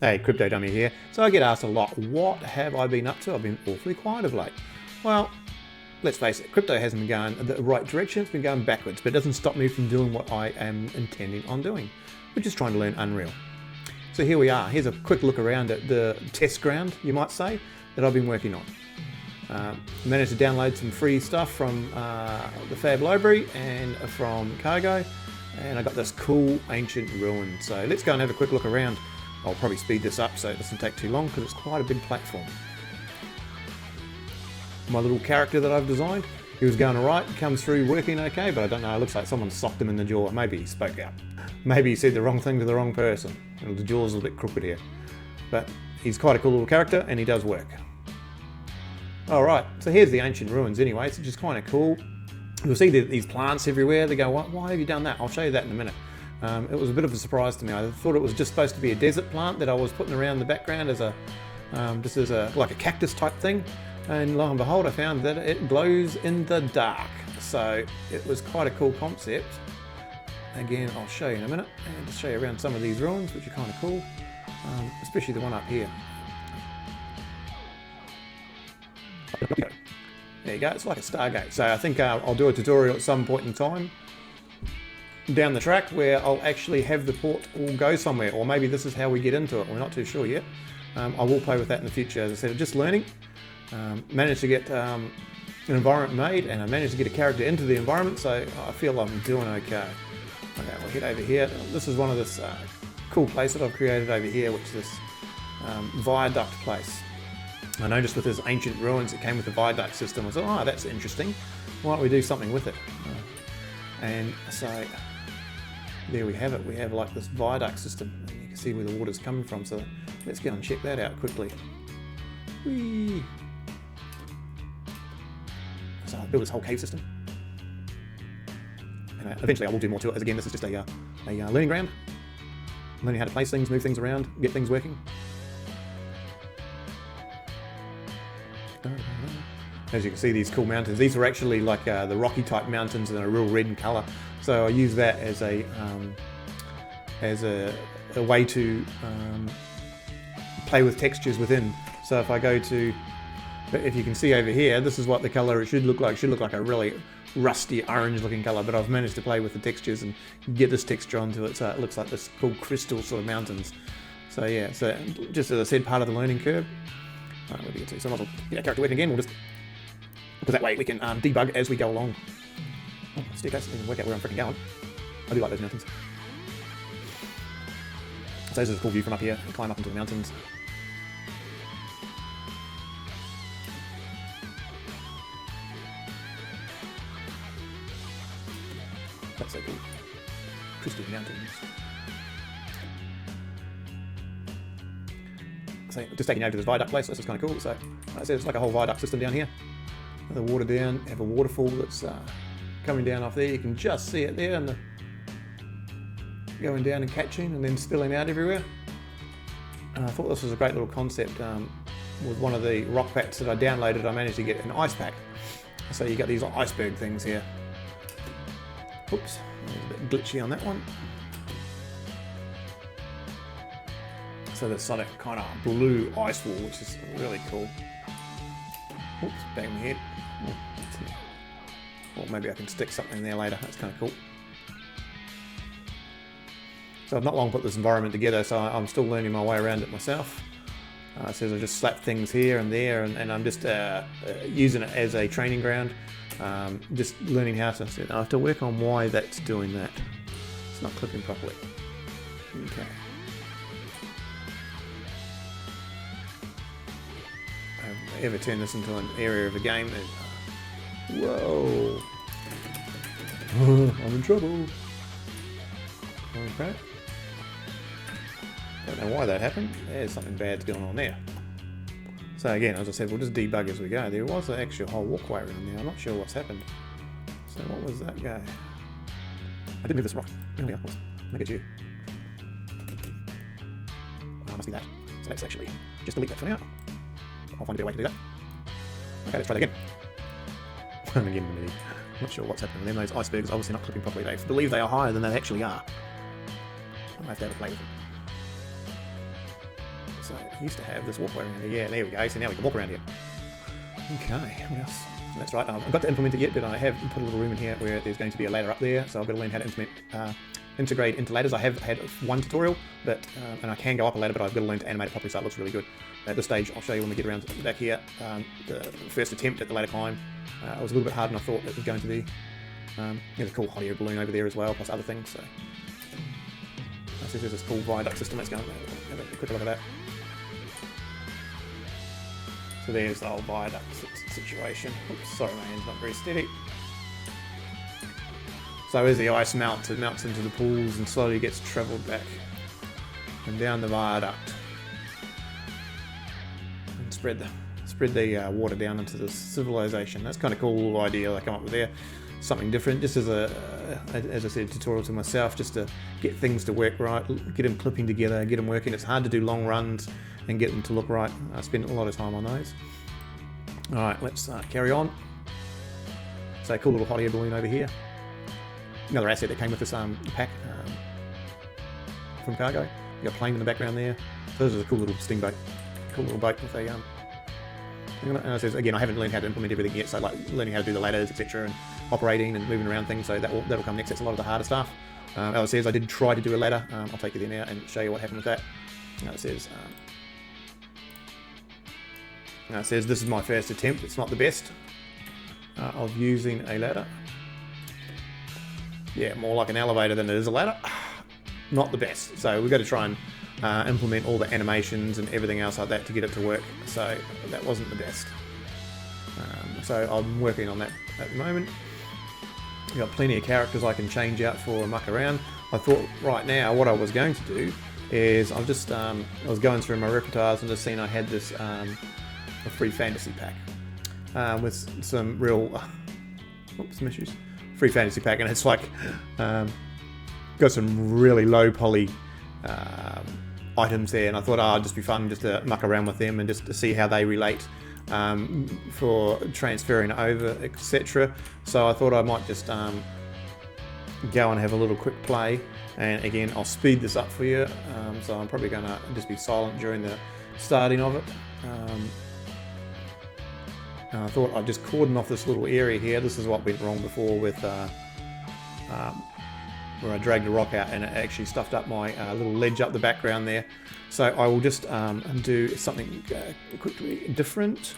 Hey, Crypto Dummy here. So I get asked a lot, what have I been up to? I've been awfully quiet of late. Well, let's face it, crypto hasn't been going the right direction, it's been going backwards, but it doesn't stop me from doing what I am intending on doing, which is trying to learn Unreal. So here we are. Here's a quick look around at the test ground, you might say, that I've been working on. Managed to download some free stuff from the Fab library and from Cargo, and I got this cool ancient ruin. So let's go and have a quick look around. I'll probably speed this up so it doesn't take too long because it's quite a big platform. My little character that I've designed, he was going alright, comes through working okay, but I don't know, it looks like someone socked him in the jaw. Maybe he spoke out. Maybe he said the wrong thing to the wrong person. And the jaw's a bit crooked here. But he's quite a cool little character and he does work. Alright, so here's the ancient ruins anyway, it's just kind of cool. You'll see these plants everywhere. They go, why have you done that? I'll show you that in a minute. It was a bit of a surprise to me. I thought it was just supposed to be a desert plant that I was putting around the background as a, just as a, like a cactus type thing. And lo and behold, I found that it glows in the dark. So it was quite a cool concept. Again, I'll show you in a minute and just show you around some of these ruins, which are kind of cool, especially the one up here. There you go, it's like a Stargate. So I think I'll do a tutorial at some point in time down the track where I'll actually have the port all go somewhere, or maybe this is how we get into it. We're not too sure yet. I will play with that in the future. As I said, I'm just learning. Managed to get an environment made, and I managed to get a character into the environment, so I feel I'm doing okay. Okay, we'll head over here. This is one of this cool place that I've created over here, which is this viaduct place. I noticed with this ancient ruins, it came with a viaduct system. I thought, oh, that's interesting. Why don't we do something with it? And so there we have it. We have like this viaduct system. You can see where the water's coming from. So let's go and check that out quickly. Whee! So I built this whole cave system. And eventually I will do more to it. As again, this is just a learning ground. Learning how to place things, move things around, get things working. As you can see, these cool mountains, these are actually like the rocky type mountains and are real red in colour. So I use that as a way to play with textures within. So if I go to, if you can see over here, this is what the colour it should look like. It should look like a really rusty orange looking colour, but I've managed to play with the textures and get this texture onto it so it looks like this cool crystal sort of mountains. So yeah, so just as I said, part of the learning curve. Where do we get to? So I might as well get our character working again. We'll just, because that way we can debug as we go along. Oh, staircase, we can work out where I'm freaking going. I do like those mountains. So this is a cool view from up here. We climb up into the mountains. That's so cool. Crystal mountains. So just taking you over to this viaduct place, this is kind of cool. So like I said, it's like a whole viaduct system down here. The water down, have a waterfall that's coming down off there. You can just see it there, and the going down and catching and then spilling out everywhere. And I thought this was a great little concept. With one of the rock packs that I downloaded, I managed to get an ice pack. So you got these iceberg things here. Oops, a bit glitchy on that one. So there's sort of kind of blue ice wall, which is really cool. Oops, bang my head. Or maybe I can stick something there later. That's kind of cool. So I've not long put this environment together, so I'm still learning my way around it myself. So I just slap things here and there, and I'm just using it as a training ground. Just learning how to. I have to work on why that's doing that. It's not clipping properly. Okay. Ever turn this into an area of a game and whoa, I'm in trouble. Okay, don't know why that happened. There's something bad's going on there. So again, as I said, we'll just debug as we go. There was an actual whole walkway around there. I'm not sure what's happened. So what was that guy? I did move this rock. Oh yeah, maybe it's you. Oh, must be that. So let's actually just delete that for now. I'll find a better way to do that. Okay, let's try that again. Again, I'm not sure what's happening with them. Those icebergs obviously not clipping properly. They believe they are higher than they actually are. I have to have a play with them. So I used to have this walkway around here. Yeah, there we go. So now we can walk around here. Okay, what else? That's right. I've got to implement it yet, but I have put a little room in here where there's going to be a ladder up there. So I've got to learn how to integrate into ladders. I have had one tutorial, but and I can go up a ladder, but I've got to learn to animate it properly so it looks really good. At this stage, I'll show you when we get around to the back here. The first attempt at the ladder climb was a little bit harder than I thought it was going to be. There's a cool hot air balloon over there as well, plus other things. So I see there's this cool viaduct system that's going. Have a quick look at that. So there's the old viaduct situation. Oops, sorry, my hand's not very steady. So as the ice melts, it melts into the pools and slowly gets travelled back and down the viaduct and spread the water down into the civilization. That's kind of cool little idea I come up with there. Something different, just as I said, tutorial to myself, just to get things to work right, get them clipping together, get them working. It's hard to do long runs and get them to look right. I spend a lot of time on those. All right, let's carry on. So cool little hot air balloon over here. Another asset that came with this pack from Cargo. You got a plane in the background there. So this is a cool little steamboat, cool little boat with a and it says, again, I haven't learned how to implement everything yet, so like learning how to do the ladders, etc., and operating and moving around things, so that'll come next. That's a lot of the harder stuff. As it says, I did try to do a ladder. I'll take you there now and show you what happened with that. It says this is my first attempt. It's not the best of using a ladder. Yeah, more like an elevator than it is a ladder. Not the best. So we've got to try and implement all the animations and everything else like that to get it to work. So that wasn't the best. So I'm working on that at the moment. I've got plenty of characters I can change out for a muck around. I thought right now what I was going to do is I was going through my repertoires and just seen I had this a free fantasy pack with some real some issues. Free fantasy pack, and it's like got some really low poly items there, and I thought it'd just be fun just to muck around with them and just to see how they relate for transferring over, etc. So I thought I might just go and have a little quick play, and again I'll speed this up for you, so I'm probably going to just be silent during the starting of it. I thought I'd just cordon off this little area here. This is what went wrong before with where I dragged a rock out and it actually stuffed up my little ledge up the background there. So I will just do something quickly different.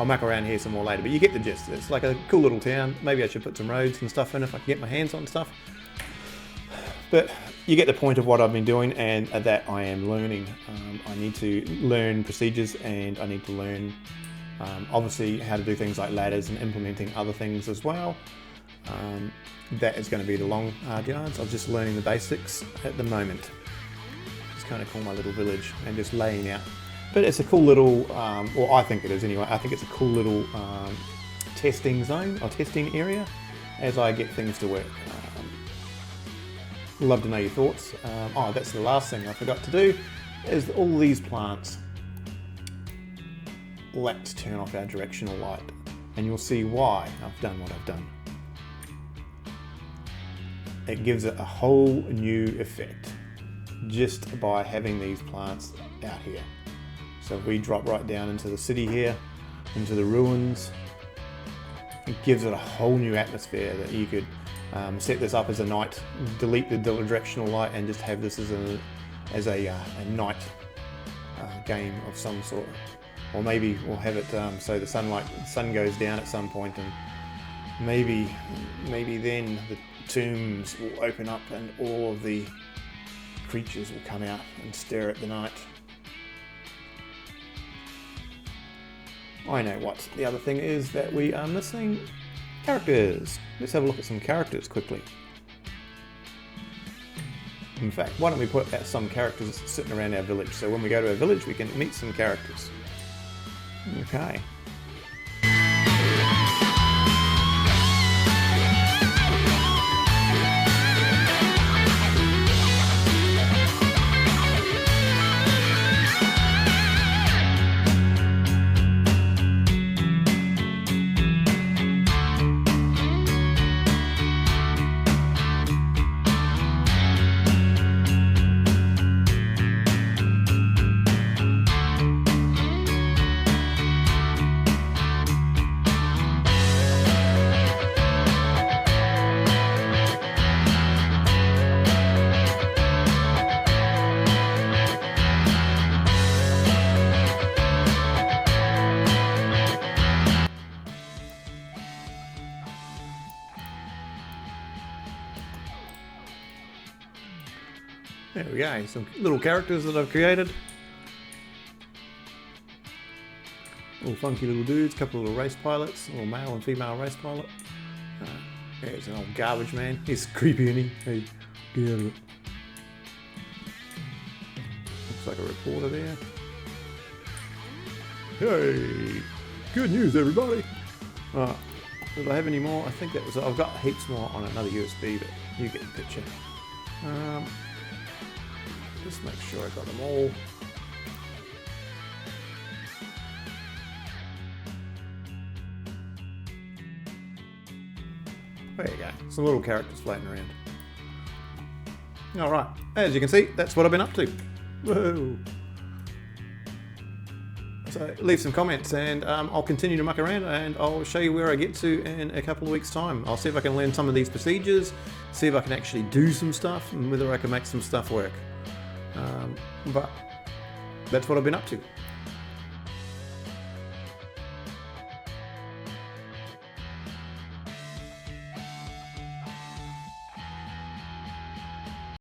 I'll muck around here some more later, but you get the gist. It's like a cool little town. Maybe I should put some roads and stuff in if I can get my hands on stuff. But you get the point of what I've been doing, and that I am learning. I need to learn procedures, and I need to learn obviously how to do things like ladders and implementing other things as well. That is going to be the long hard yards. I'm just learning the basics at the moment. It's kind of cool, my little village, and just laying out. But it's a cool little, or I think it is anyway, I think it's a cool little testing zone, or testing area, as I get things to work. Love to know your thoughts. Oh, that's the last thing I forgot to do, is all these plants. Let's turn off our directional light, and you'll see why I've done what I've done. It gives it a whole new effect, just by having these plants out here. So if we drop right down into the city here, into the ruins, it gives it a whole new atmosphere that you could set this up as a night, delete the directional light, and just have this as a night game of some sort. Or maybe we'll have it so the sun goes down at some point, and maybe then the tombs will open up and all of the creatures will come out and stare at the night. I know what the other thing is that we are missing. Characters. Let's have a look at some characters quickly. In fact, why don't we put some characters sitting around our village, so when we go to our village we can meet some characters. Okay. There we go, some little characters that I've created. Little funky little dudes, couple of little race pilots, a little male and female race pilot. There's an old garbage man. He's creepy, isn't he? Hey, get out of it. Looks like a reporter there. Hey, good news everybody. Did I have any more? I think that was, I've got heaps more on another USB, but you get the picture. Just make sure I got them all. There you go, some little characters floating around. Alright, as you can see, that's what I've been up to. Whoa! So leave some comments, and I'll continue to muck around, and I'll show you where I get to in a couple of weeks' time. I'll see if I can learn some of these procedures, see if I can actually do some stuff, and whether I can make some stuff work. But that's what I've been up to.